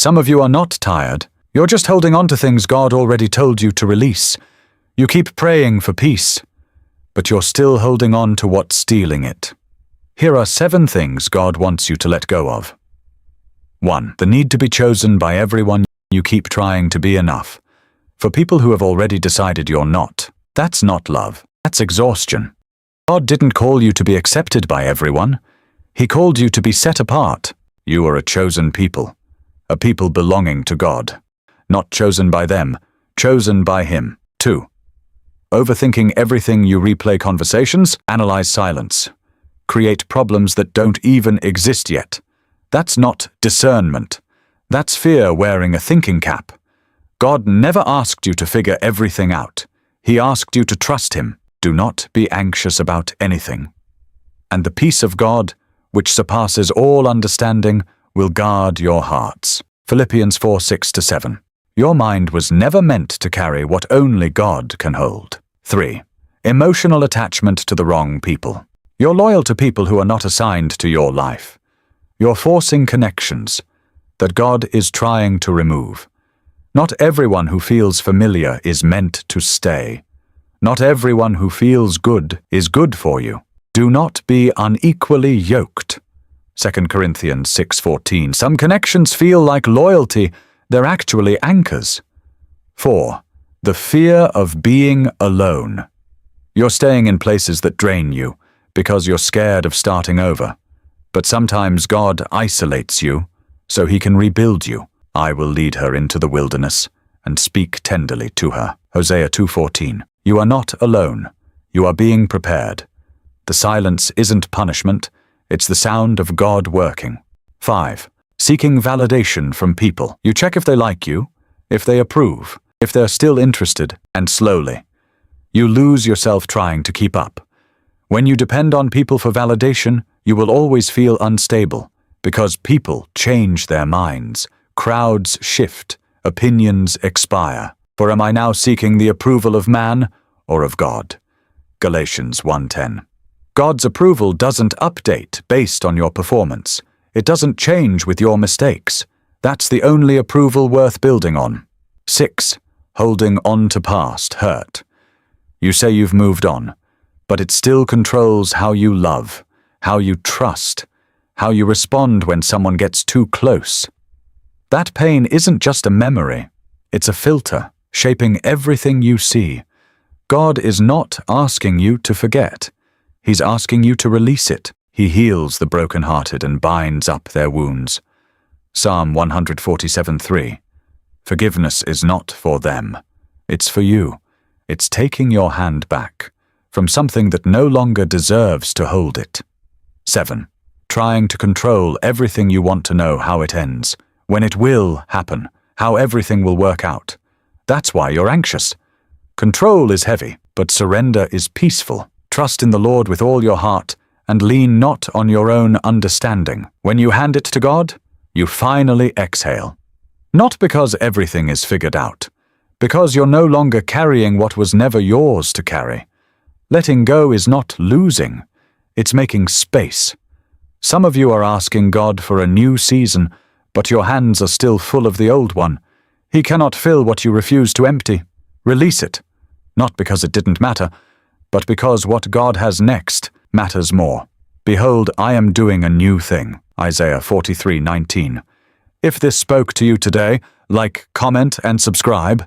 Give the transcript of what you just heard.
Some of you are not tired. You're just holding on to things God already told you to release. You keep praying for peace, but you're still holding on to what's stealing it. Here are 7 things God wants you to let go of. 1. The need to be chosen by everyone. You keep trying to be enough for people who have already decided you're not. That's not love. That's exhaustion. God didn't call you to be accepted by everyone. He called you to be set apart. You are a chosen people, a people belonging to God. Not chosen by them, chosen by Him. 2. Overthinking everything. You replay conversations, analyze silence, create problems that don't even exist yet. That's not discernment. That's fear wearing a thinking cap. God never asked you to figure everything out. He asked you to trust Him. Do not be anxious about anything. And the peace of God, which surpasses all understanding, will guard your hearts. Philippians 4:6-7. Your mind was never meant to carry what only God can hold. 3. Emotional attachment to the wrong people. You're loyal to people who are not assigned to your life. You're forcing connections that God is trying to remove. Not everyone who feels familiar is meant to stay. Not everyone who feels good is good for you. Do not be unequally yoked. 2 Corinthians 6:14. Some connections feel like loyalty. They're actually anchors. 4. The fear of being alone. You're staying in places that drain you because you're scared of starting over. But sometimes God isolates you so He can rebuild you. I will lead her into the wilderness and speak tenderly to her. Hosea 2:14. You are not alone. You are being prepared. The silence isn't punishment. It's the sound of God working. 5. Seeking validation from people. You check if they like you, if they approve, if they're still interested, and slowly, you lose yourself trying to keep up. When you depend on people for validation, you will always feel unstable, because people change their minds, crowds shift, opinions expire. For am I now seeking the approval of man or of God? Galatians 1:10. God's approval doesn't update based on your performance. It doesn't change with your mistakes. That's the only approval worth building on. 6. Holding on to past hurt. You say you've moved on, but it still controls how you love, how you trust, how you respond when someone gets too close. That pain isn't just a memory. It's a filter, shaping everything you see. God is not asking you to forget. He's asking you to release it. He heals the brokenhearted and binds up their wounds. Psalm 147:3. Forgiveness is not for them. It's for you. It's taking your hand back from something that no longer deserves to hold it. 7. Trying to control everything. You want to know how it ends, when it will happen, how everything will work out. That's why you're anxious. Control is heavy, but surrender is peaceful. Trust in the Lord with all your heart and lean not on your own understanding. When you hand it to God, you finally exhale. Not because everything is figured out, because you're no longer carrying what was never yours to carry. Letting go is not losing, it's making space. Some of you are asking God for a new season, but your hands are still full of the old one. He cannot fill what you refuse to empty. Release it, not because it didn't matter, but because what God has next matters more. Behold, I am doing a new thing. Isaiah 43:19. If this spoke to you today, like, comment, and subscribe.